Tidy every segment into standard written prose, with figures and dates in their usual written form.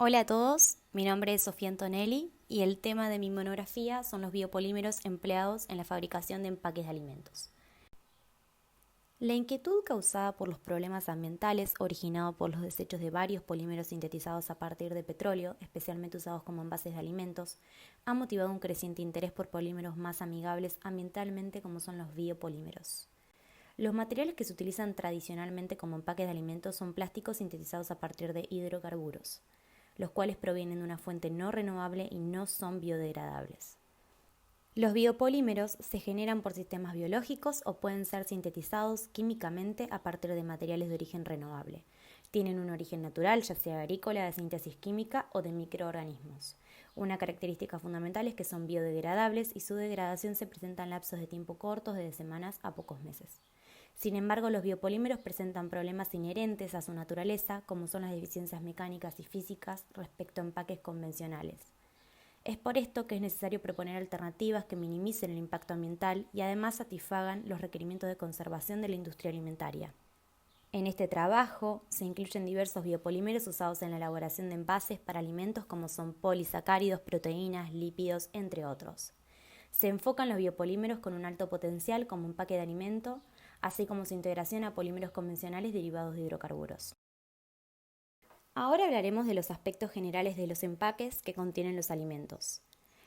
Hola a todos, mi nombre es Sofía Antonelli y el tema de mi monografía son los biopolímeros empleados en la fabricación de empaques de alimentos. La inquietud causada por los problemas ambientales originado por los desechos de varios polímeros sintetizados a partir de petróleo, especialmente usados como envases de alimentos, ha motivado un creciente interés por polímeros más amigables ambientalmente como son los biopolímeros. Los materiales que se utilizan tradicionalmente como empaques de alimentos son plásticos sintetizados a partir de hidrocarburos, los cuales provienen de una fuente no renovable y no son biodegradables. Los biopolímeros se generan por sistemas biológicos o pueden ser sintetizados químicamente a partir de materiales de origen renovable. Tienen un origen natural, ya sea agrícola, de síntesis química o de microorganismos. Una característica fundamental es que son biodegradables y su degradación se presenta en lapsos de tiempo cortos, desde semanas a pocos meses. Sin embargo, los biopolímeros presentan problemas inherentes a su naturaleza, como son las deficiencias mecánicas y físicas respecto a empaques convencionales. Es por esto que es necesario proponer alternativas que minimicen el impacto ambiental y además satisfagan los requerimientos de conservación de la industria alimentaria. En este trabajo se incluyen diversos biopolímeros usados en la elaboración de envases para alimentos como son polisacáridos, proteínas, lípidos, entre otros. Se enfocan los biopolímeros con un alto potencial como empaque de alimento, así como su integración a polímeros convencionales derivados de hidrocarburos. Ahora hablaremos de los aspectos generales de los empaques que contienen los alimentos.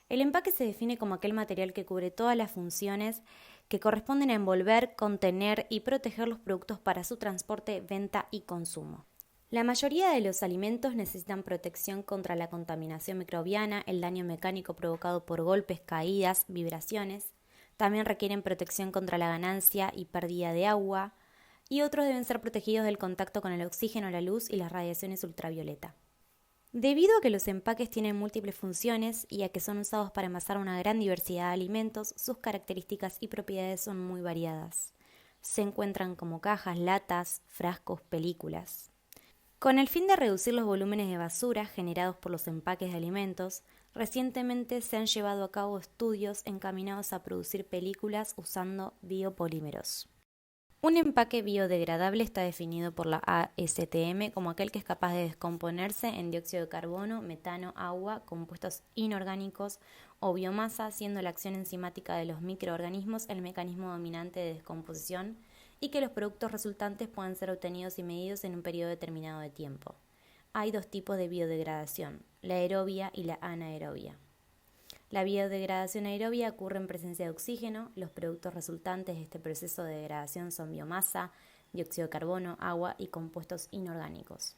El empaque se define como aquel material que cubre todas las funciones que corresponden a envolver, contener y proteger los productos para su transporte, venta y consumo. La mayoría de los alimentos necesitan protección contra la contaminación microbiana, el daño mecánico provocado por golpes, caídas, vibraciones. También requieren protección contra la ganancia y pérdida de agua, y otros deben ser protegidos del contacto con el oxígeno, la luz y las radiaciones ultravioleta. Debido a que los empaques tienen múltiples funciones y a que son usados para envasar una gran diversidad de alimentos, sus características y propiedades son muy variadas. Se encuentran como cajas, latas, frascos, películas. Con el fin de reducir los volúmenes de basura generados por los empaques de alimentos, recientemente se han llevado a cabo estudios encaminados a producir películas usando biopolímeros. Un empaque biodegradable está definido por la ASTM como aquel que es capaz de descomponerse en dióxido de carbono, metano, agua, compuestos inorgánicos o biomasa, siendo la acción enzimática de los microorganismos el mecanismo dominante de descomposición, y que los productos resultantes puedan ser obtenidos y medidos en un periodo determinado de tiempo. Hay dos tipos de biodegradación, la aerobia y la anaerobia. La biodegradación aerobia ocurre en presencia de oxígeno. Los productos resultantes de este proceso de degradación son biomasa, dióxido de carbono, agua y compuestos inorgánicos.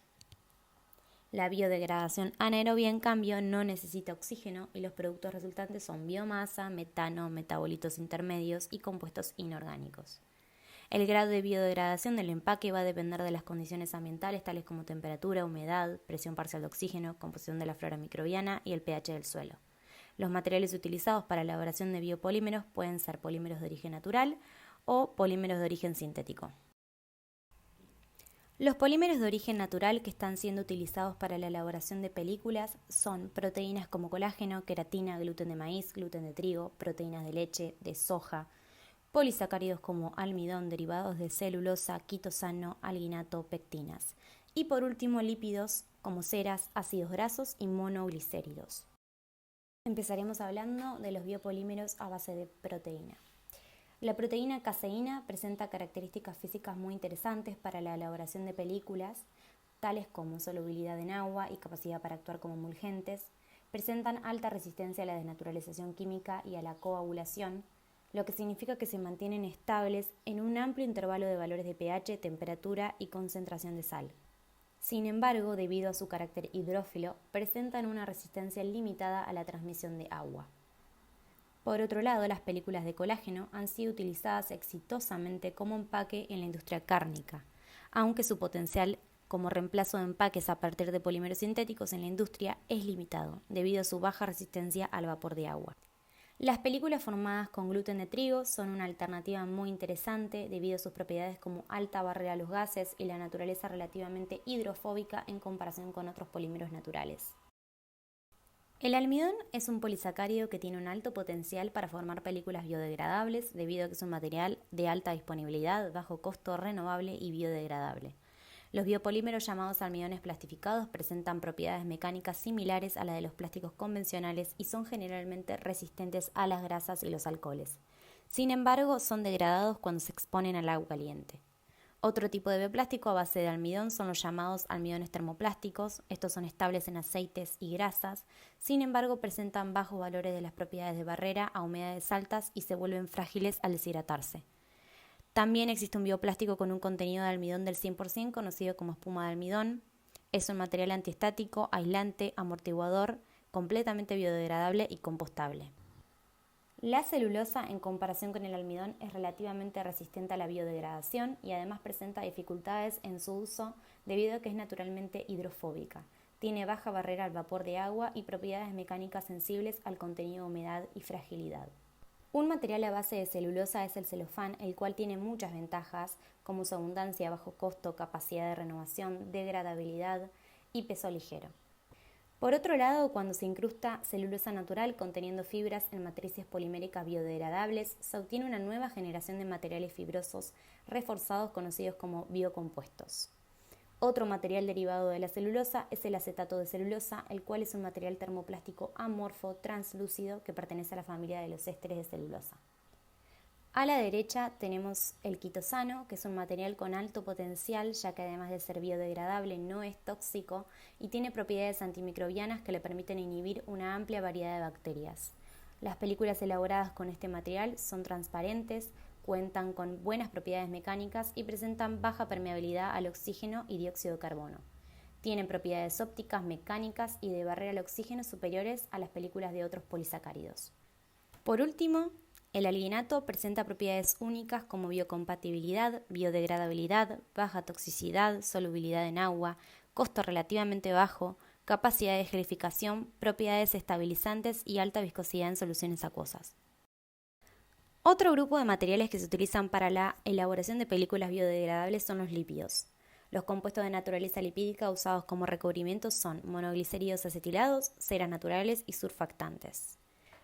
La biodegradación anaerobia, en cambio, no necesita oxígeno y los productos resultantes son biomasa, metano, metabolitos intermedios y compuestos inorgánicos. El grado de biodegradación del empaque va a depender de las condiciones ambientales, tales como temperatura, humedad, presión parcial de oxígeno, composición de la flora microbiana y el pH del suelo. Los materiales utilizados para la elaboración de biopolímeros pueden ser polímeros de origen natural o polímeros de origen sintético. Los polímeros de origen natural que están siendo utilizados para la elaboración de películas son proteínas como colágeno, queratina, gluten de maíz, gluten de trigo, proteínas de leche, de soja, polisacáridos como almidón, derivados de celulosa, quitosano, alginato, pectinas. Y por último, lípidos como ceras, ácidos grasos y monoglicéridos. Empezaremos hablando de los biopolímeros a base de proteína. La proteína caseína presenta características físicas muy interesantes para la elaboración de películas, tales como solubilidad en agua y capacidad para actuar como emulgentes. Presentan alta resistencia a la desnaturalización química y a la coagulación, lo que significa que se mantienen estables en un amplio intervalo de valores de pH, temperatura y concentración de sal. Sin embargo, debido a su carácter hidrófilo, presentan una resistencia limitada a la transmisión de agua. Por otro lado, las películas de colágeno han sido utilizadas exitosamente como empaque en la industria cárnica, aunque su potencial como reemplazo de empaques a partir de polímeros sintéticos en la industria es limitado, debido a su baja resistencia al vapor de agua. Las películas formadas con gluten de trigo son una alternativa muy interesante debido a sus propiedades como alta barrera a los gases y la naturaleza relativamente hidrofóbica en comparación con otros polímeros naturales. El almidón es un polisacárido que tiene un alto potencial para formar películas biodegradables debido a que es un material de alta disponibilidad, bajo costo, renovable y biodegradable. Los biopolímeros llamados almidones plastificados presentan propiedades mecánicas similares a las de los plásticos convencionales y son generalmente resistentes a las grasas y los alcoholes. Sin embargo, son degradados cuando se exponen al agua caliente. Otro tipo de bioplástico a base de almidón son los llamados almidones termoplásticos. Estos son estables en aceites y grasas, sin embargo presentan bajos valores de las propiedades de barrera a humedades altas y se vuelven frágiles al deshidratarse. También existe un bioplástico con un contenido de almidón del 100% conocido como espuma de almidón. Es un material antiestático, aislante, amortiguador, completamente biodegradable y compostable. La celulosa, en comparación con el almidón, es relativamente resistente a la biodegradación y además presenta dificultades en su uso debido a que es naturalmente hidrofóbica. Tiene baja barrera al vapor de agua y propiedades mecánicas sensibles al contenido de humedad y fragilidad. Un material a base de celulosa es el celofán, el cual tiene muchas ventajas, como su abundancia, bajo costo, capacidad de renovación, degradabilidad y peso ligero. Por otro lado, cuando se incrusta celulosa natural conteniendo fibras en matrices poliméricas biodegradables, se obtiene una nueva generación de materiales fibrosos reforzados conocidos como biocompuestos. Otro material derivado de la celulosa es el acetato de celulosa, el cual es un material termoplástico amorfo translúcido que pertenece a la familia de los ésteres de celulosa. A la derecha tenemos el quitosano, que es un material con alto potencial, ya que además de ser biodegradable no es tóxico y tiene propiedades antimicrobianas que le permiten inhibir una amplia variedad de bacterias. Las películas elaboradas con este material son transparentes, cuentan con buenas propiedades mecánicas y presentan baja permeabilidad al oxígeno y dióxido de carbono. Tienen propiedades ópticas, mecánicas y de barrera al oxígeno superiores a las películas de otros polisacáridos. Por último, el alginato presenta propiedades únicas como biocompatibilidad, biodegradabilidad, baja toxicidad, solubilidad en agua, costo relativamente bajo, capacidad de gelificación, propiedades estabilizantes y alta viscosidad en soluciones acuosas. Otro grupo de materiales que se utilizan para la elaboración de películas biodegradables son los lípidos. Los compuestos de naturaleza lipídica usados como recubrimientos son monoglicéridos acetilados, ceras naturales y surfactantes.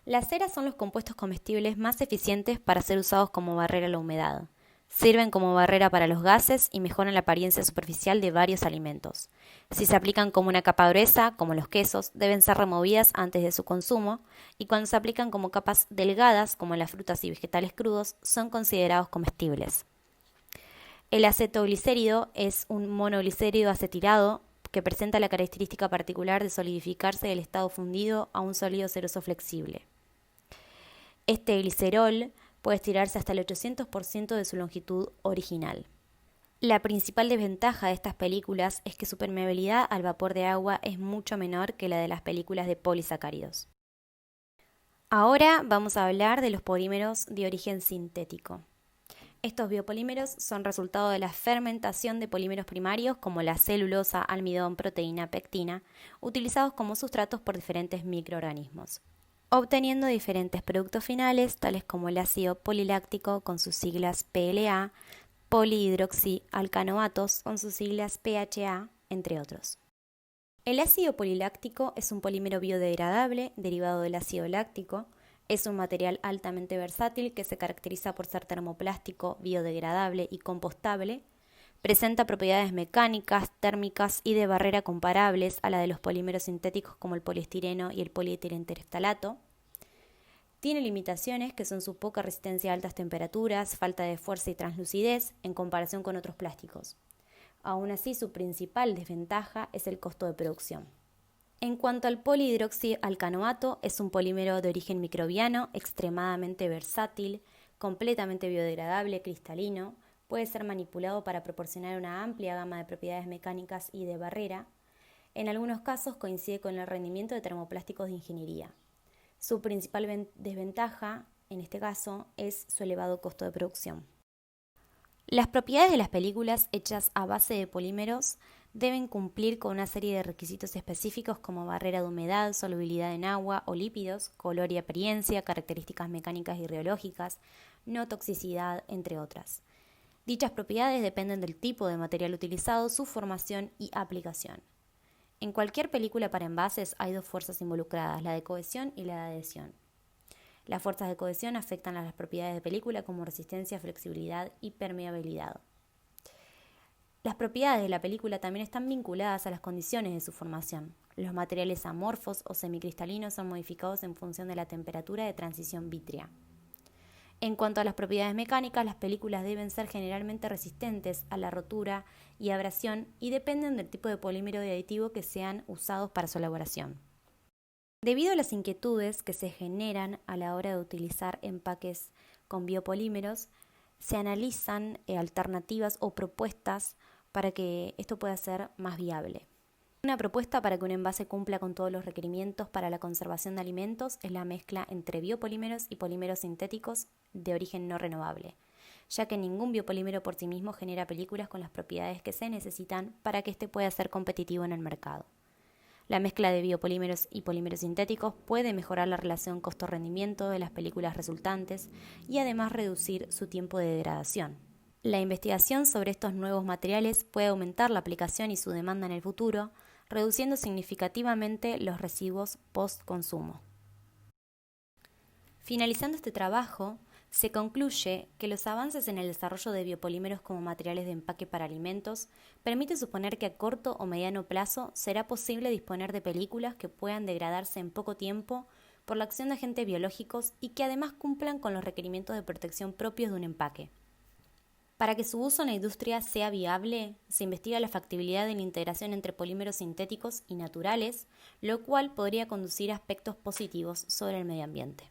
Las ceras son los compuestos comestibles más eficientes para ser usados como barrera a la humedad. Sirven como barrera para los gases y mejoran la apariencia superficial de varios alimentos. Si se aplican como una capa gruesa, como los quesos, deben ser removidas antes de su consumo, y cuando se aplican como capas delgadas, como las frutas y vegetales crudos, son considerados comestibles. El acetoglicérido es un monoglicérido acetilado que presenta la característica particular de solidificarse del estado fundido a un sólido ceroso flexible. Este glicerol puede estirarse hasta el 800% de su longitud original. La principal desventaja de estas películas es que su permeabilidad al vapor de agua es mucho menor que la de las películas de polisacáridos. Ahora vamos a hablar de los polímeros de origen sintético. Estos biopolímeros son resultado de la fermentación de polímeros primarios como la celulosa, almidón, proteína, pectina, utilizados como sustratos por diferentes microorganismos, obteniendo diferentes productos finales tales como el ácido poliláctico con sus siglas PLA, polihidroxialcanoatos con sus siglas PHA, entre otros. El ácido poliláctico es un polímero biodegradable derivado del ácido láctico. Es un material altamente versátil que se caracteriza por ser termoplástico, biodegradable y compostable. Presenta propiedades mecánicas, térmicas y de barrera comparables a la de los polímeros sintéticos como el poliestireno y el polietilengterftalato. Tiene limitaciones que son su poca resistencia a altas temperaturas, falta de fuerza y translucidez en comparación con otros plásticos. Aún así, su principal desventaja es el costo de producción. En cuanto al polihidroxialcanoato, es un polímero de origen microbiano, extremadamente versátil, completamente biodegradable, cristalino, puede ser manipulado para proporcionar una amplia gama de propiedades mecánicas y de barrera. En algunos casos coincide con el rendimiento de termoplásticos de ingeniería. Su principal desventaja, en este caso, es su elevado costo de producción. Las propiedades de las películas hechas a base de polímeros deben cumplir con una serie de requisitos específicos como barrera de humedad, solubilidad en agua o lípidos, color y apariencia, características mecánicas y rheológicas, no toxicidad, entre otras. Dichas propiedades dependen del tipo de material utilizado, su formación y aplicación. En cualquier película para envases hay dos fuerzas involucradas, la de cohesión y la de adhesión. Las fuerzas de cohesión afectan a las propiedades de película como resistencia, flexibilidad y permeabilidad. Las propiedades de la película también están vinculadas a las condiciones de su formación. Los materiales amorfos o semicristalinos son modificados en función de la temperatura de transición vítrea. En cuanto a las propiedades mecánicas, las películas deben ser generalmente resistentes a la rotura y abrasión y dependen del tipo de polímero y aditivo que sean usados para su elaboración. Debido a las inquietudes que se generan a la hora de utilizar empaques con biopolímeros, se analizan alternativas o propuestas para que esto pueda ser más viable. Una propuesta para que un envase cumpla con todos los requerimientos para la conservación de alimentos es la mezcla entre biopolímeros y polímeros sintéticos de origen no renovable, ya que ningún biopolímero por sí mismo genera películas con las propiedades que se necesitan para que éste pueda ser competitivo en el mercado. La mezcla de biopolímeros y polímeros sintéticos puede mejorar la relación costo-rendimiento de las películas resultantes y además reducir su tiempo de degradación. La investigación sobre estos nuevos materiales puede aumentar la aplicación y su demanda en el futuro, reduciendo significativamente los residuos post-consumo. Finalizando este trabajo, se concluye que los avances en el desarrollo de biopolímeros como materiales de empaque para alimentos permite suponer que a corto o mediano plazo será posible disponer de películas que puedan degradarse en poco tiempo por la acción de agentes biológicos y que además cumplan con los requerimientos de protección propios de un empaque. Para que su uso en la industria sea viable, se investiga la factibilidad de la integración entre polímeros sintéticos y naturales, lo cual podría conducir a aspectos positivos sobre el medio ambiente.